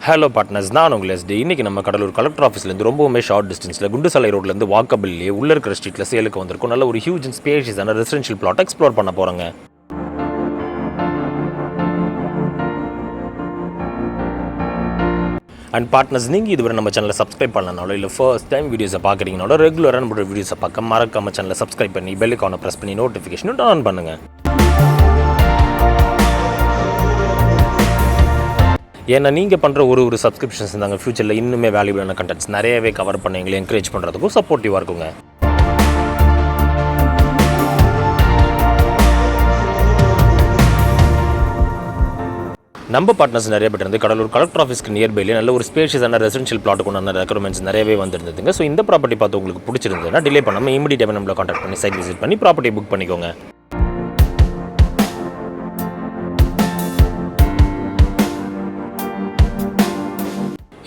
Hello partners, நான் உங்கள் ST. இன்றைக்கி நம்ம கடலூர் கலெக்டர் ஆஃபீஸ்லேருந்து ரொம்பவுமே ஷார்ட் டிஸ்டன்ஸில் குண்டுசாலை ரோட்லேருந்து வாக்கபிள்லேயே உள்ளே இருக்கிற ஸ்ட்ரீட்டில் சேலுக்கு வந்திருக்கும். நல்ல ஒரு ஹியூஜ் அண்ட் ஸ்பேஷியஸான ரெசிடென்ஷியல் பிளாட் எக்ஸ்ப்ளோர் பண்ண போகிறோங்க. அண்ட் பார்ட்னர்ஸ், நீங்கள் இதுவரை நம்ம சேனலை சப்ஸ்கிரைப் பண்ணலனாலும் இல்லை ஃபர்ஸ்ட் டைம் வீடியோஸை பார்க்குறீங்கனாலும் ரெகுலராக நம்மளோட வீடியோஸை பார்க்க மறக்காம சேனலை சப்ஸ்கிரைப் பண்ணி பெல் ஐகானை ப்ரெஸ் பண்ணி நோட்டிஃபிகேஷனும் ஆன் பண்ணுங்கள். ஏன்னா நீங்கள் பண்ணுற ஒரு சப்ஸ்கிரிப்ஷன்ஸ் இருந்தாங்க ஃப்யூச்சரில் இன்னுமே வேல்யூபிளான கண்டென்ட்ஸ் நிறையவே கவர் பண்ணி எங்களை என்கரேஜ் பண்ணுறதுக்கும் சப்போர்ட்டிவாக இருக்குங்க. நம்ம பார்ட்னர்ஸ் நிறைய பேர் இருந்து கடலூர் கலெக்டர் ஆஃபீஸ்க்கு நியர்பைலேயே நல்ல ஒரு ஸ்பேஷியஸான ரெசிடென்ஷியல் பிளாட்டுக்கு உண்டான ரெக்யர்மெண்ட்ஸ் நிறையவே வந்துருந்ததுங்க. ஸோ இந்த ப்ராப்பர்ட்டி பார்த்து உங்களுக்கு பிடிச்சிருந்ததுன்னா டிலே பண்ணாமல் இமீடியட்டாக நம்மளை கான்டாக்ட் பண்ணி சைட் விசிட் பண்ணி ப்ராப்பர்ட்டி புக் பண்ணிக்கோங்க.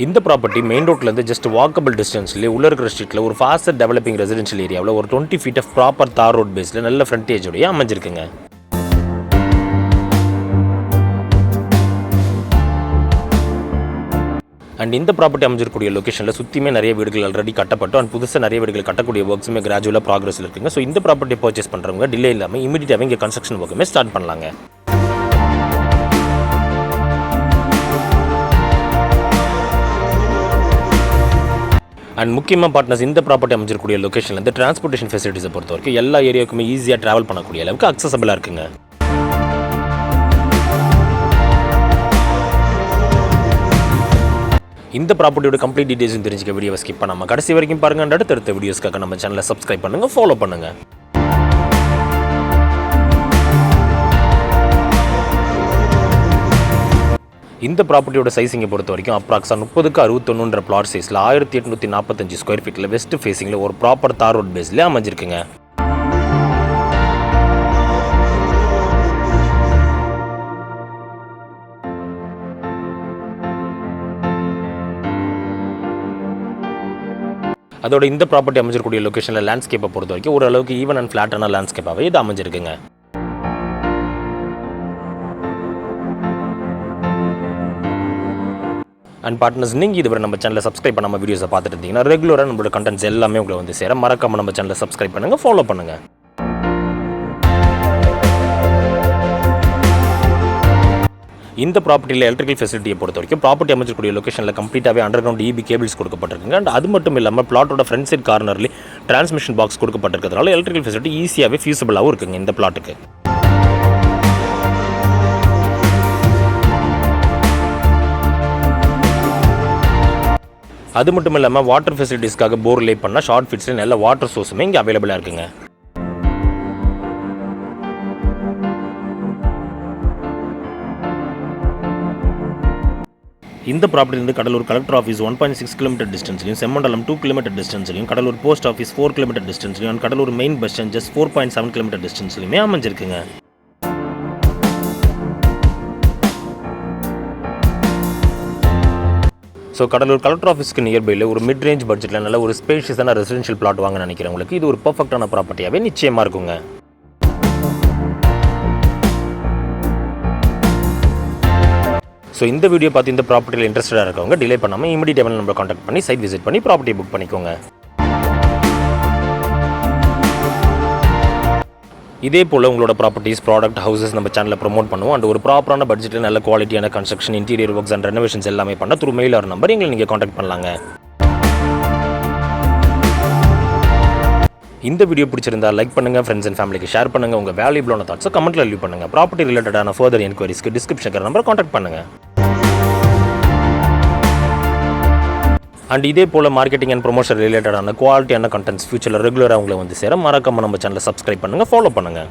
இந்த ப்ராப்பர்ட்டி மெயின் ரோட்லேருந்து ஜஸ்ட் வாக்கபிள் டிஸ்டன்ஸ்லேயே உள்ள இருக்கிற ஸ்ட்ரீட்டில் ஒரு ஃபாஸ்டர் டெவலப்பிங் ரெசிடென்ஷியல் ஏரியாவில் ஒரு 20 feet ஆஃப் ப்ராப்பர் தார் ரோட் பேஸில் நல்ல ஃப்ரண்டேஜோடய அமைஞ்சிருக்குங்க. அண்ட் இந்த ப்ராப்பர்ட்டி அமைஞ்சிருக்கக்கூடிய லொக்கேஷனில் சுற்றியுமே நிறைய வீடுகள் ஆல்ரெடி கட்டப்பட்டு அண்ட் புதுசாக நிறைய வீடுகள் கட்டக்கூடிய ஒர்க்ஸுமே கிராஜுவலாக ப்ராக்ரஸில் இருக்குங்க. ஸோ இந்த ப்ராப்பர்ட்டி பர்ச்சேஸ் பண்ணுறவங்க டிலே இல்லாமல் இமீடியட்டாகவே இங்கே கன்ஸ்ட்ரக்ஷன் ஒர்க்குமே ஸ்டார்ட் பண்ணலாங்க. அண்ட் முக்கியமாக பார்ட்னர்ஸ், இந்த ப்ராப்பர்ட்டி அமைஞ்சிருக்கக்கூடிய லொக்கேஷன்லேருந்து டிரான்ஸ்போர்ட்டேஷன் ஃபெசிலிட்டிஸை பொறுத்த வரைக்கும் எல்லா ஏரியாவுக்குமே ஈஸியாக ட்ராவல் பண்ணக்கூடிய அளவுக்கு அக்சசபிளாக இருக்குங்க. இந்த ப்ராப்பர்ட்டியோட கம்ப்ளீட் டீடைல்ஸும் தெரிஞ்சுக்க வீடியோவை ஸ்கிப் பண்ணாமல் கடைசி வரைக்கும் பாருங்கள். அடுத்தடுத்த வீடியோஸ்க்காக நம்ம சேனலை சப்ஸ்கிரைப் பண்ணுங்கள், ஃபாலோ பண்ணுங்கள். இந்த ப்ராப்பர்ட்டியோட சைஸிங்கை பொறுத்த வரைக்கும் அப்ராக்ஸா 30x61 பிளாட் சைஸில் 1845 ஸ்கொயர் ஃபீட்டில் வெஸ்ட் ஃபேஸிங்கில் ஒரு ப்ராப்பர் தார் ரோட் பேஸில் அமைஞ்சிருக்குங்க. அதோட இந்த ப்ராப்பர்ட்டி அமைஞ்சிருக்கக்கூடிய லொக்கேஷனில் லேண்ட்ஸ்கேப்பை பொறுத்த வரைக்கும் ஓரளவுக்கு ஈவன் அண்ட் ஃப்ளாட்டான லேண்ட்ஸ்கேப்பாகவே இது அமைஞ்சிருக்குங்க. அண்ட் பார்ட்னர்ஸ், நீங்கள் இதுவரை நம்ம சேனலை சப்ஸ்கிரைப் பண்ணாமல் வீடியோஸை பார்த்துட்டு இருந்தீங்கன்னா ரெகுலராக நம்மளோட கண்டென்ட்ஸ் எல்லாமே உங்களை வந்து சேர மறக்காமல் நம்ம சேனலை சப்ஸ்கிரைப் பண்ணுங்கள், ஃபாலோ பண்ணுங்கள். இந்த ப்ராப்பர்ட்டியில் எலக்ட்ரிக்கல் ஃபெசிலிட்டியை பொறுத்த வரைக்கும் ப்ராப்பர்ட்டி அமைச்சிருக்கூடிய லொக்கேஷனில் கம்ப்ளீட்டாகவே அண்டர் கிரவுண்ட் EB கேபிள்ஸ் கொடுக்கப்பட்டிருக்குங்க. அண்ட் அது மட்டும் இல்லாமல் பிளாட்டோட ஃப்ரண்ட் சைட் கார்னர்லேயே டிரான்ஸ்மிஷன் பாக்ஸ் கொடுக்கப்பட்டிருக்கிறதுனால எலக்ட்ரிக்கல் ஃபெசிலிட்டி ஈஸியாகவே ஃபியூசபிளாகவும் இருக்குங்க இந்த பிளாட்டுக்கு. அது மட்டும் இல்லாமல் வாட்டர் ஃபெசிலிட்டிஸ்க்காக போர் லே பண்ணால் ஷார்ட் ஃபிட்ஸில் நல்ல வாட்டர் சோர்ஸுமே இங்கே அவைலபிளாக இருக்குங்க. இந்த ப்ராப்பர்ட்டிலேருந்து கடலூர் கலெக்டர் ஆஃபீஸ் 1.6 கிலோமீட்டர் டிஸ்டன்ஸ்லையும், செம்மண்டலம் 2 கிலோமீட்டர் டிஸ்டன்ஸ்லையும், கடலூர் போஸ்ட் ஆஃபீஸ் 4 கிலோமீட்டர் டிஸ்டன்ஸ்லையும் and Cuddalore main bus stand just 4.7 kilometre டிஸ்டன்ஸ்லையுமே அமைஞ்சிருக்குங்க. ஸோ கடலூர் கலெக்டர் ஆஃபீஸ்க்கு நியர்பையில் ஒரு மிட் ரேஞ்ச் பட்ஜெட்டில் நல்ல ஒரு ஸ்பேஷியஸான ரெசிடென்ஷியல் பிளாட் வாங்க நினைக்கிறவங்களுக்கு இது ஒரு பர்ஃபெக்டான ப்ராப்பர்ட்டியாகவே நிச்சயமாக இருக்குங்க. ஸோ இந்த வீடியோ பார்த்து இந்த ப்ராப்பர்ட்டியில் இன்ட்ரெஸ்டாக இருக்கவங்க டிலே பண்ணாமல் இமீடியட்டாக நம்ம கான்டாக்ட் பண்ணி சைட் விசிட் பண்ணி ப்ராப்பர்ட்டி புக் பண்ணிக்கோங்க. இதே போல் உங்களோட ப்ராப்பர்ட்டிஸ், ப்ராடக்ட், ஹவுசஸ் நம்ம சேனலில் ப்ரொமோட் பண்ணுவோம். அண்ட் ஒரு ப்ராப்பரான பட்ஜெட்டில் நல்ல குவாலிட்டியான construction, interior works and renovations எல்லாமே பண்ண த்ரூ மெயில் ஆர் நம்பர் எங்களை நீங்கள் கான்டாக்ட் பண்ணலாங்க. இந்த வீடியோ பிடிச்சிருந்தா லைக் பண்ணுங்கள், ஃப்ரெண்ட்ஸ் அண்ட் ஃபேமிலிக்கு ஷேர் பண்ணுங்கள். உங்கள் வேல்யூபிளான தாட்ஸை கமெண்ட்டில் லீவ் பண்ணுங்கள். ப்ராப்பர்ட்டி ரிலேட்டடான ஃபர்தர் என்கொயரிஸ்க்கு டிஸ்கிரிப்ஷன் நம்பர் கான்டாக்ட் பண்ணுங்கள். அண்ட் இதே போல் மார்க்கெட்டிங் அண்ட் ப்ரொமோஷன் ரிலேட்டடான குவாலிட்டியான கண்டென்ட்ஸ் ஃபியூச்சரில் ரெகுலராக உங்களை வந்து சேர மறக்காமல் நம்ம சேனலை சப்ஸ்கிரைப் பண்ணுங்கள், ஃபாலோ பண்ணுங்கள்.